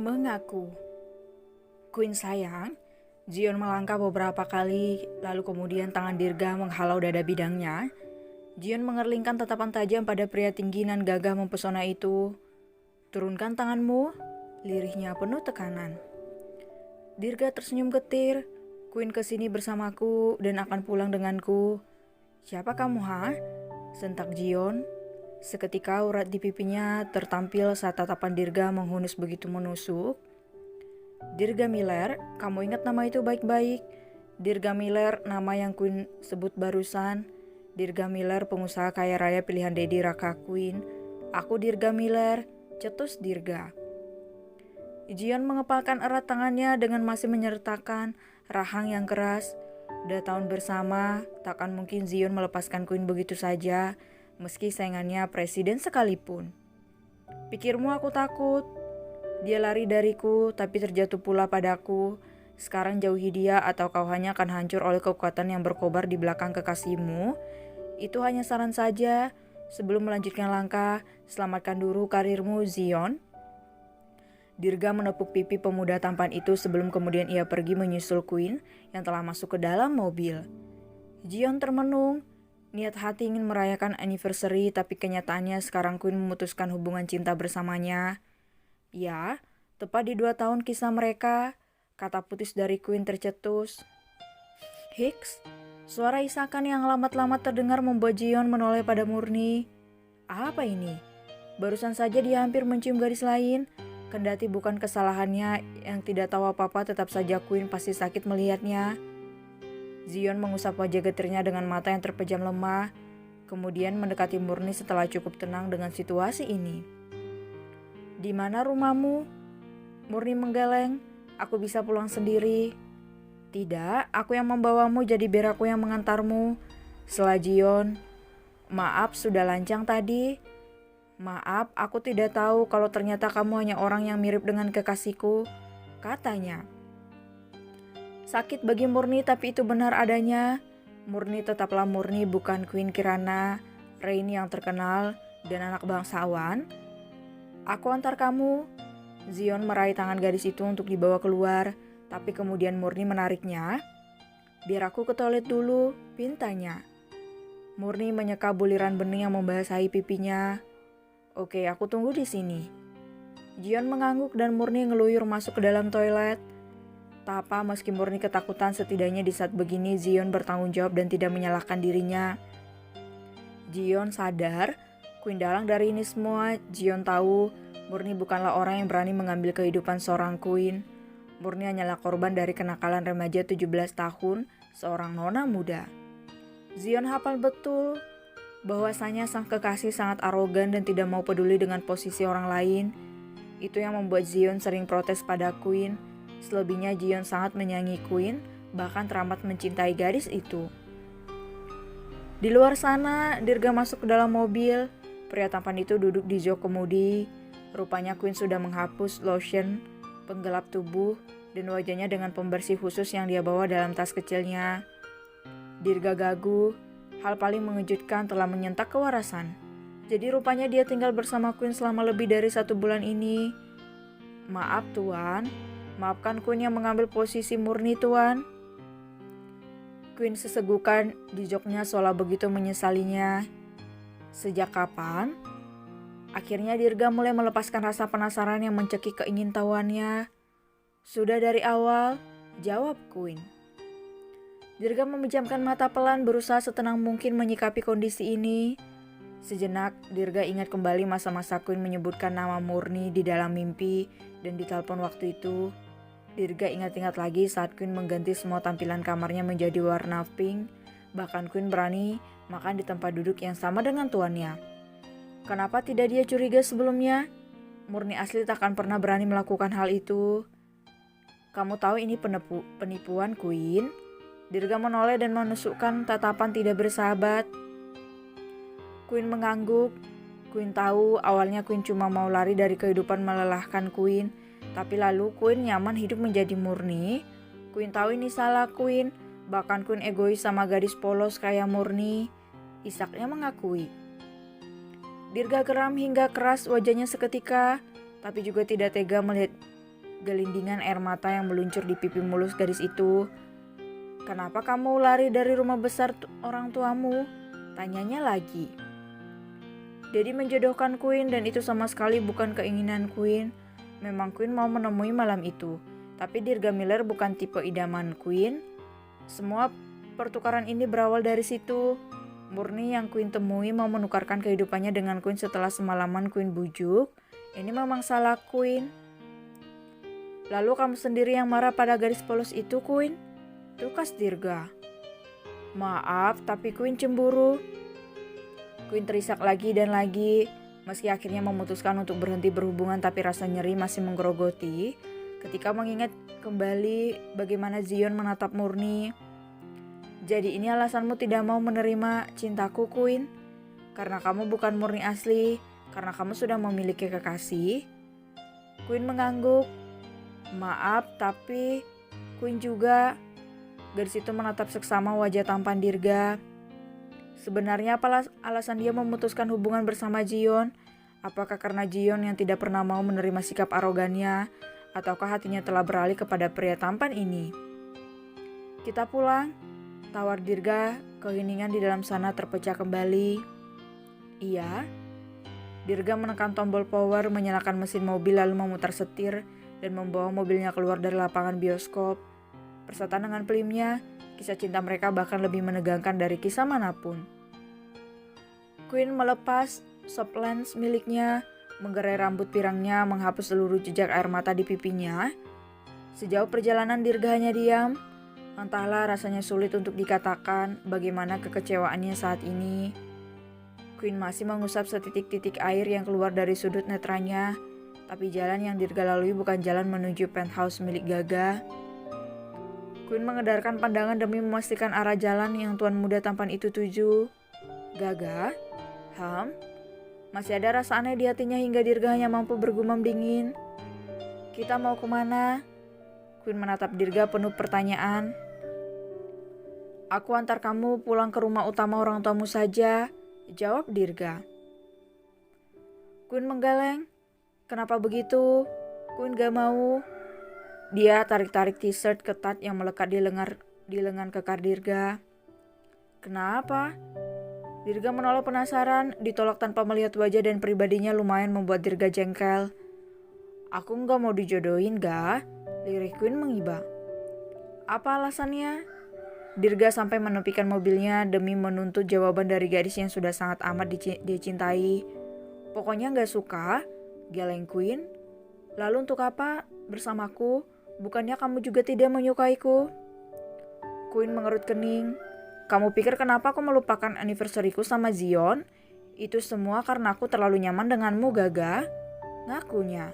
Mengaku. Queen sayang, Zion melangkah beberapa kali, lalu kemudian tangan Dirga menghalau dada bidangnya. Zion mengerlingkan tatapan tajam pada pria tinggi nan gagah mempesona itu. Turunkan tanganmu, lirihnya penuh tekanan. Dirga tersenyum getir. Queen kesini bersamaku dan akan pulang denganku. Siapa kamu, ha? Sentak Zion. Seketika urat di pipinya tertampil saat tatapan Dirga menghunus begitu menusuk. Dirga Miller, kamu ingat nama itu baik-baik. Dirga Miller, nama yang Queen sebut barusan. Dirga Miller, pengusaha kaya raya pilihan Dedi Raka Queen. Aku Dirga Miller, cetus Dirga. Zion mengepalkan erat tangannya dengan masih menyertakan rahang yang keras. Udah tahun bersama, takkan mungkin Zion melepaskan Queen begitu saja, meski saingannya presiden sekalipun. Pikirmu aku takut? Dia lari dariku, tapi terjatuh pula padaku. Sekarang jauhi dia atau kau hanya akan hancur oleh kekuatan yang berkobar di belakang kekasihmu. Itu hanya saran saja. Sebelum melanjutkan langkah, selamatkan dulu karirmu, Zion. Dirga menepuk pipi pemuda tampan itu sebelum kemudian ia pergi menyusul Queen yang telah masuk ke dalam mobil. Zion termenung. Niat hati ingin merayakan anniversary, tapi kenyataannya sekarang Queen memutuskan hubungan cinta bersamanya. Ya, tepat di 2 tahun kisah mereka, kata putus dari Queen tercetus. Hicks, suara isakan yang lamat-lamat terdengar membuat Zion menoleh pada Murni. Apa ini? Barusan saja dia hampir mencium gadis lain, kendati bukan kesalahannya yang tidak tahu apa-apa, tetap saja Queen pasti sakit melihatnya. Zion mengusap wajah getirnya dengan mata yang terpejam lemah, kemudian mendekati Murni setelah cukup tenang dengan situasi ini. Di mana rumahmu? Murni menggeleng. Aku bisa pulang sendiri. Tidak, aku yang membawamu, jadi biar aku yang mengantarmu. Selah Zion. Maaf, sudah lancang tadi. Maaf, aku tidak tahu kalau ternyata kamu hanya orang yang mirip dengan kekasihku, katanya. Sakit bagi Murni, tapi itu benar adanya. Murni tetaplah Murni, bukan Queen Kirana, Rain yang terkenal, dan anak bangsawan. Aku antar kamu. Zion meraih tangan gadis itu untuk dibawa keluar, tapi kemudian Murni menariknya. Biar aku ke toilet dulu, pintanya. Murni menyeka buliran bening yang membasahi pipinya. Oke, aku tunggu di sini. Zion mengangguk dan Murni ngeluyur masuk ke dalam toilet. Tak apa, meski Murni ketakutan, setidaknya di saat begini Zion bertanggung jawab dan tidak menyalahkan dirinya. Zion sadar, Queen dalang dari ini semua. Zion tahu, Murni bukanlah orang yang berani mengambil kehidupan seorang Queen. Murni hanyalah korban dari kenakalan remaja 17 tahun, seorang nona muda. Zion hafal betul bahwasanya sang kekasih sangat arogan dan tidak mau peduli dengan posisi orang lain. Itu yang membuat Zion sering protes pada Queen. Selebihnya Zion sangat menyayangi Queen, bahkan teramat mencintai gadis itu. Di luar sana, Dirga masuk ke dalam mobil. Pria tampan itu duduk di jok kemudi. Rupanya Queen sudah menghapus lotion penggelap tubuh dan wajahnya dengan pembersih khusus yang dia bawa dalam tas kecilnya. Dirga gagu. Hal paling mengejutkan telah menyentak kewarasan. Jadi rupanya dia tinggal bersama Queen selama lebih dari 1 bulan ini. Maaf tuan, maafkan Queen yang mengambil posisi Murni tuan. Queen sesegukan di joknya seolah begitu menyesalinya. Sejak kapan? Akhirnya Dirga mulai melepaskan rasa penasaran yang mencekik keingintahuannya. Sudah dari awal, jawab Queen. Dirga memejamkan mata pelan, berusaha setenang mungkin menyikapi kondisi ini. Sejenak, Dirga ingat kembali masa-masa Queen menyebutkan nama Murni di dalam mimpi dan di telepon waktu itu. Dirga ingat-ingat lagi saat Queen mengganti semua tampilan kamarnya menjadi warna pink. Bahkan Queen berani makan di tempat duduk yang sama dengan tuannya. Kenapa tidak dia curiga sebelumnya? Murni asli takkan pernah berani melakukan hal itu. Kamu tahu ini penipuan, Queen? Dirga menoleh dan menusukkan tatapan tidak bersahabat. Queen mengangguk. Queen tahu awalnya Queen cuma mau lari dari kehidupan melelahkan Queen, tapi lalu Queen nyaman hidup menjadi murni. Queen tahu ini salah Queen, bahkan Queen egois sama gadis polos kayak Murni. Isaknya mengakui. Dirga geram hingga keras wajahnya seketika, tapi juga tidak tega melihat gelindingan air mata yang meluncur di pipi mulus gadis itu. "Kenapa kamu lari dari rumah besar orang tuamu?" tanyanya lagi. Daddy menjodohkan Queen dan itu sama sekali bukan keinginan Queen. Memang Queen mau menemui malam itu, tapi Dirga Miller bukan tipe idaman Queen. Semua pertukaran ini berawal dari situ. Murni yang Queen temui mau menukarkan kehidupannya dengan Queen setelah semalaman Queen bujuk. Ini memang salah Queen. "Lalu kamu sendiri yang marah pada gadis polos itu, Queen?" tukas Dirga. "Maaf, tapi Queen cemburu." Queen terisak lagi dan lagi. Meski akhirnya memutuskan untuk berhenti berhubungan, tapi rasa nyeri masih menggerogoti ketika mengingat kembali bagaimana Zion menatap Murni. "Jadi ini alasanmu tidak mau menerima cintaku, Queen? Karena kamu bukan Murni asli? Karena kamu sudah memiliki kekasih?" Queen mengangguk. "Maaf, tapi Queen juga." Gadis itu menatap seksama wajah tampan Dirga. Sebenarnya apa alasan dia memutuskan hubungan bersama Zion? Apakah karena Zion yang tidak pernah mau menerima sikap arogannya? Ataukah hatinya telah beralih kepada pria tampan ini? "Kita pulang," tawar Dirga. Keheningan di dalam sana terpecah kembali. "Iya." Dirga menekan tombol power, menyalakan mesin mobil lalu memutar setir dan membawa mobilnya keluar dari lapangan bioskop. Berserta dengan pelimnya, kisah cinta mereka bahkan lebih menegangkan dari kisah manapun. Queen melepas soft lens miliknya, menggerai rambut pirangnya, menghapus seluruh jejak air mata di pipinya. Sejauh perjalanan Dirga hanya diam. Entahlah, rasanya sulit untuk dikatakan bagaimana kekecewaannya saat ini. Queen masih mengusap setitik-titik air yang keluar dari sudut netranya, tapi jalan yang Dirga lalui bukan jalan menuju penthouse milik Gaga. Queen mengedarkan pandangan demi memastikan arah jalan yang tuan muda tampan itu tuju. "Gaga? Masih ada rasa aneh di hatinya hingga Dirga hanya mampu bergumam dingin. "Kita mau kemana?" Queen menatap Dirga penuh pertanyaan. "Aku antar kamu pulang ke rumah utama orang tuamu saja," jawab Dirga. Queen menggeleng. "Kenapa begitu?" Queen gak mau. Dia tarik-tarik t-shirt ketat yang melekat di lengan kekar Dirga. "Kenapa?" Dirga menolak penasaran, ditolak tanpa melihat wajah dan pribadinya lumayan membuat Dirga jengkel. "Aku gak mau dijodohin, ga?" Lirik Queen mengiba. "Apa alasannya?" Dirga sampai menepikan mobilnya demi menuntut jawaban dari gadis yang sudah sangat amat dia cintai. "Pokoknya gak suka," geleng Queen. "Lalu untuk apa bersamaku? Bukannya kamu juga tidak menyukaiku?" Queen mengerut kening. "Kamu pikir kenapa aku melupakan anniversary-ku sama Zion? Itu semua karena aku terlalu nyaman denganmu, Gaga," ngakunya.